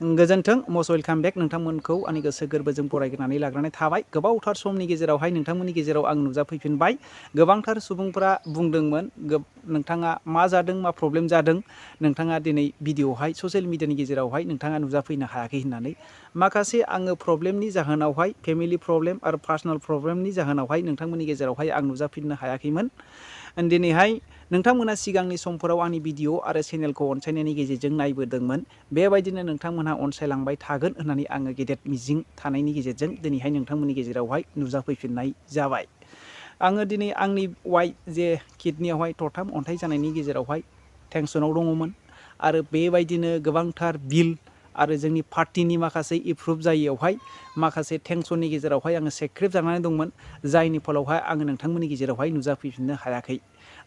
गोजोन्थों must welcome बेक नोंथांमोनखौ आंनि गोसो गोरबोजों बरायग्रोनानै लाग्रोनाय थाबाय। गोबावथार समनि गेजेरावहाय नोंथांमोननि गेजेराव आं नुजाफैफिनबाय। गोबांथार सुबुंफोरा बुंदोंमोन नोंथाङा मा जादों मा प्रब्लेम जादों नोंथाङा दिनै भिडिअहाय ससियेल मिडियानि गेजेरावहाय नोंथाङा नुजाफैनो हायाखै होननानै। माखासे आङो प्रब्लेमनि जाहोनावहाय फेमिलि प्रब्लेम आरो पार्सनेल प्रब्लेमनि जाहोनावहाय नोंथांमोननि गेजेरावहाय आं नुजाफिननो हायाखैमोन। दिनैहाय नोंथांमोना सिगांनि समफोराव आंनि भिडिअ आरो चेनेलखौ अनसायनायनि गेजेरजों नायबोदोंमोन। बेबायदिनो नोंथांमोनहा अनसायलांबाय थागोन होननानै आङो गेदेर मिजिं थानायनि गेजेरजों दिनैहाय नोंथांमोननि गेजेरावहाय नुजाफैफिननाय जाबाय। आङो दिनै आंनि वाइफ जे किडनियावहाय थरथाम अन्थाइ जानायनि गेजेरावहाय टेंसनाव दङमोन आरो बेबायदिनो गोबांथार बिल आरो जोंनि पार्टिनि माखासे एप्रुभ जायैयावहाय माखासे टेंसननि गेजेरावहाय आङो सेक्रेट जानानै दंमोन, जायनि फलावहाय आङो नोंथांमोननि गेजेरावहाय नुजाफैफिननो हायाखै।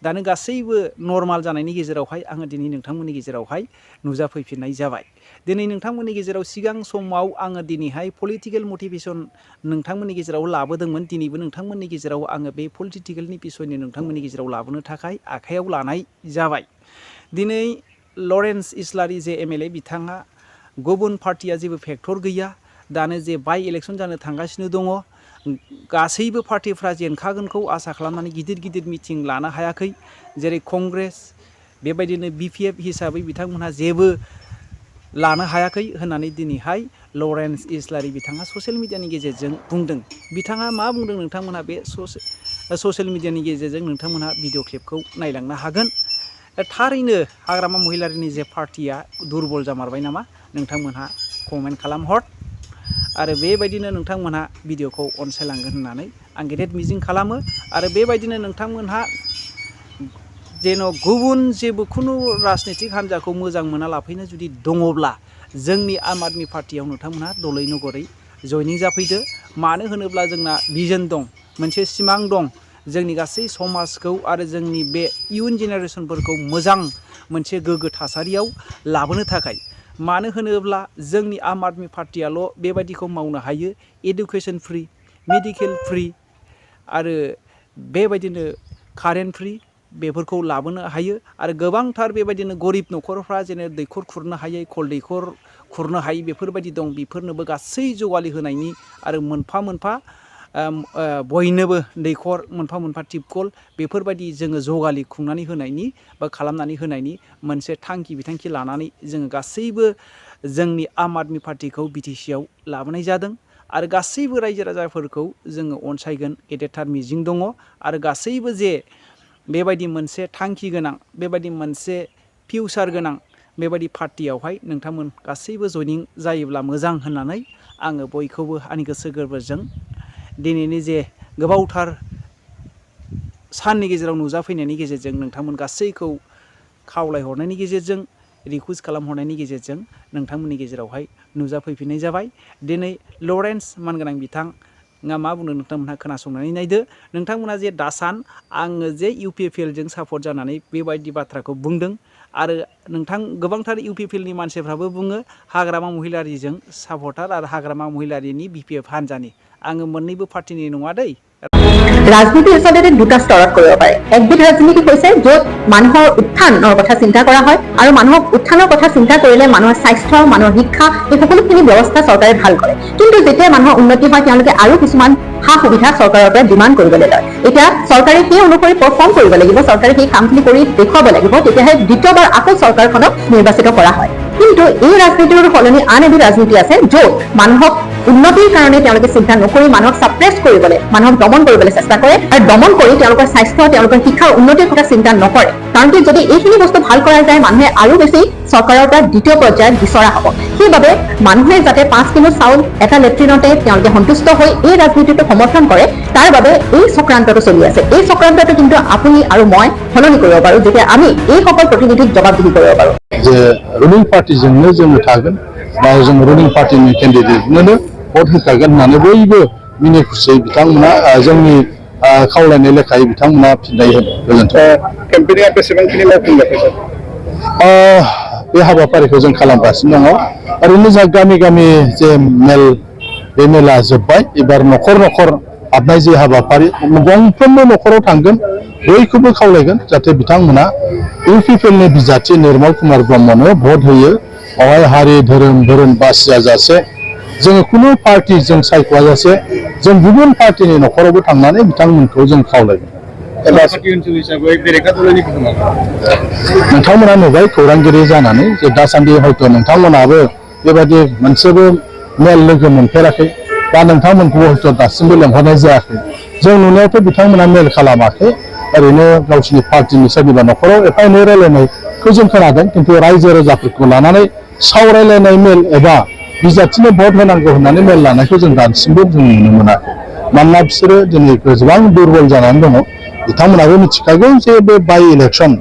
दानो गासैबो नर्माल जानायनि गेजेरावहाय आङो दिनै नोंथांमोननि गेजेरावहाय नुजाफैफिननाय जाबाय। दिनै नोंथांमोननि गेजेराव सिगां समाव आङो दिनैहाय पलिटिकेल मटिभेसन नोंथांमोननि गेजेराव लाबोदोंमोन। दिनैबो नोंथांमोननि गेजेराव आङो बे पलिटिकेलनि बिसयनि नोंथांमोननि गेजेराव लाबोनो थाखाय आखायाव लानाय जाबाय। दिनै लरेन्स इस्लारि जे MLA बिथाङा गुबुन पार्टिया जेबो फेक्टर गैया। दानो जे बाइ इलेक्सन जानो थांगासिनो दङ। गासैबो पार्टिफ्रा जेनखागोनखौ आसा खालामनानै गिदिर गिदिर मिटिं लानो हायाखै। जेरै कंग्रेस बेबायदिनो BPF हिसाबै बिथांमोनहा जेबो लानो हायाखै होननानै दिनैहाय लरेन्स इस्लारि बिथाङा ससियेल मिडियानि गेजेरजों बुंदों। बिथाङा मा बुंदों नोंथांमोनहा बे ससियेल मिडियानि गेजेरजों नोंथांमोनहा भिडिअ क्लिपखौ नायलांनो हागोन। थारैनो हाग्रामा महिलारिनि जे पार्टिया दुरबल जामारबाय नामा नोंथांमोनहा कमेन्ट खालामहर आरो बेबायदिनो नोंथांमोनहा भिडिअखौ अनसायलांगोन होननानै आं गेदेर मिजिं खालामो। आरो बेबायदिनो नोंथांमोनहा जेन' गुबुन जेबो खुनु राजनितिक हान्जाखौ मोजां मोना लाफैनो जुदि दङब्ला जोंनि आम आदमि पार्टियाव नोंथांमोनहा दलै नगरै जयनिं जाफैदो। मानो होनोब्ला जोंना भिजन दं, मोनसे सिमां दं, जोंनि गासै समाजखौ आरो जोंनि बे इयुन जेनेरेसनफोरखौ मोजां मोनसे गोग्गो थासारियाव लाबोनो थाखाय। मानो होनोब्ला जोंनि आम आदमि पार्टियाल' बेबायदिखौ मावनो हायो। एडुकेसन फ्रि, मेडिकेल फ्रि आरो बेबायदिनो कारेन्ट फ्रि बेफोरखौ लाबोनो हायो। आरो गोबांथार बेबायदिनो गरिब न'खरफ्रा जेने दैखर खुरनो हायै, खल दैखर खुरनो हायै बेफोरबायदि दं। बेफोरनोबो गासै जौगालि होनायनि आरो मोनफा मोनफा बयनोबो दैखर, मोनफा मोनफा टिपकल बेफोरबायदि जोङो जौगालि खुंनानै होनायनि बा खालामनानै होनायनि मोनसे थांखि बिथांखि लानानै जोङो गासैबो जोंनि आम आदमि पार्टिखौ BTC आव लाबोनाय जादों। आरो गासैबो रायजो राजाफोरखौ जोङो अनसायगोन गेदेरथार मिजिं दङ। आरो गासैबो जे बेबायदि मोनसे थांखि गोनां, बेबायदि मोनसे फिउचार गोनां बेबायदि पार्टियावहाय नोंथांमोन गासैबो जयनिं जायोब्ला मोजां होननानै आङो बयखौबो आंनि गोसो गोरबोजों दिनैनि जे गोबावथार साननि गेजेराव नुजाफैनायनि गेजेरजों नोंथांमोन गासैखौ खावलायहरनायनि गेजेरजों, रिकुवेस्ट खालामहरनायनि गेजेरजों नोंथांमोननि गेजेरावहाय नुजाफैफिननाय जाबाय। दिनै लरेन्स मानगोनां बिथाङा मा बुंदों नोंथांमोनहा खोनासंनानै नायदो। नोंथांमोना जे दासान आङो जे UPPL जों सापर्ट जानानै बेबायदि बाथ्राखौ बुंदों आरो गोबांथार UPPL नि मानसिफ्राबो बुङो हाग्रामा महिलारिजों सापर्टार आरो हाग्रामा महिलारिनि BPF हान्जानि। आङो मोननैबो पार्टिनि नङा दै। राजনীতি আচলতে দুটা স্তৰত কৰিব পাৰে। একবিধ ৰাজনীতি হৈছে য'ত মানুহৰ উত্থানৰ কথা চিন্তা কৰা হয় আৰু মানুহক উত্থানৰ কথা চিন্তা কৰিলে মানুহৰ স্বাস্থ্য, মানুহৰ শিক্ষা এই সকলোখিনি ব্যৱস্থা চৰকাৰে ভাল কৰে। কিন্তু যেতিয়া মানুহৰ উন্নতি হয় তেওঁলোকে আৰু কিছুমান সা সুবিধা চৰকাৰৰ পৰা ডিমাণ্ড কৰিবলৈ লয়। এতিয়া চৰকাৰে সেই অনুসৰি পাৰফৰ্ম কৰিব লাগিব, চৰকাৰে সেই কামখিনি কৰি দেখুৱাব লাগিব, তেতিয়াহে দ্বিতীয়বাৰ আকৌ চৰকাৰখনক নিৰ্বাচিত কৰা হয়। কিন্তু এই ৰাজনীতিৰ সলনি আন এবিধ ৰাজনীতি আছে য'ত মানুহক উন্নতিৰ কাৰণে তেওঁলোকে চিন্তা নকৰি মানুহক সাপ্ৰেছ কৰিবলৈ, মানুহক দমন কৰিবলৈ চেষ্টা কৰে আৰু দমন কৰি তেওঁলোকৰ স্বাস্থ্য, তেওঁলোকৰ শিক্ষাৰ উন্নতিৰ কথা চিন্তা নকৰে। কাৰণ কি যদি এইখিনি বস্তু ভাল কৰা যায় মানুহে আৰু বেছি চৰকাৰৰ পৰা দ্বিতীয় পৰ্যায়ত বিচৰা হ'ব। সেইবাবে মানুহে যাতে 5 কিলো চাউল এটা লেট্ৰিনতে তেওঁলোকে সন্তুষ্ট হৈ এই ৰাজনীতিটো সমৰ্থন কৰে, তাৰ বাবে এই চক্ৰান্তটো চলি আছে। এই চক্ৰান্তটো কিন্তু আপুনি আৰু মই সলনি কৰিব পাৰোঁ যেতিয়া আমি এই সকল প্ৰতিনিধিক জবাবদিহি কৰিব পাৰোঁ। যে रुलिं पार्टिजोंनो जोङो थागोन बा जों रुलिं पार्टिनि केन्डिडेटनोनो भट होखागोन होननानै बयबो मिनि खुसियै बिथांमोना जोंनि खावलायनाय लेखायै बिथांमोना फिननाय होदों। गोजोन्थों। केम्पेनिंआ बेसेबांखिनि मावफुंजाखै सार? बे हाबाफारिखौ जों खालामगासिनो दङ। ओरैनो जा गामि गामि जे बे मेला जोब्बाय। एबार न'खर न'खर हाबनाय जे हाबाफारि गंफ्रोमबो न'खराव थांगोन, बयखौबो खावलायगोन जाहाथे बिथांमोना UPPL नि बिजाथि निर्मल कुमार ब्रह्मनो भट होयो बावहाय हारि धोरोम बासिया जासे जोङो खुनु पार्टी जों सायख'आ जासे जों गुबुन पार्टीनि न'खरावबो थांनानै बिथांमोनखौ जों खावलायगोन। नोंथांमोना नुबाय खौरांगिरि जानानै जे दासान्दि हयथ' नोंथांमोनाबो बेबायदि मोनसेबो मेल लोगो मोनफेराखै बा नोंथांमोनखौ हयथ' दासिमबो लेंहरनाय जायाखै। जों नुनायावथ' बिथांमोना मेल खालामाखै, ओरैनो गावसिनि पार्टीनि सोरनिबा न'खराव एफा एनै रायलायनायखौ जों खोनादों, खिन्थु रायजो राजाफोरखौ लानानै सावरायलायनाय मेल एबा बिजाथिनो भट होनांगौ होननानै मेल लानायखौ जों दासिमबो जों नुनो मोनाखै। मानोना बिसोरो दिनै गोबां दुरबल जानानै दङ। बिथांमोनाबो मिथिखागौ जे बे बाइ इलेक्सन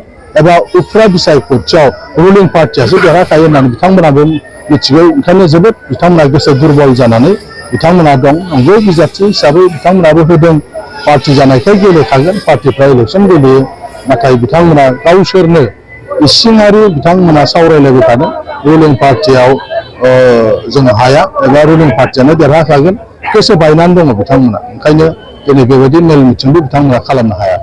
एबा उफ्रा बिसायख'थियाव रुलिं पार्टियासो देरहाखायो होननानै बिथांमोनाबो मिथिगौ। ओंखायनो जोबोद बिथांमोना गोसो दुरबल जानानै बिथांमोना दं। नंगौ बिजाथि हिसाबै बिथांमोनाबो होदों, पार्टी जानायखाय गेलेखागोन, पार्टीफ्रा इलेक्सन गेलेयो, नाथाय बिथांमोना गावसोरनो इसिङारि बिथांमोना सावरायलायबाय थादों रुलिं पार्टियाव जों हाया एबा रुलिं पार्टियानो देरहाखागोन, गोसो बायनानै दङ बिथांमोना। ओंखायनो दिनै बेबायदि मेल मिटिंबो बिथांमोना खालामनो हाया।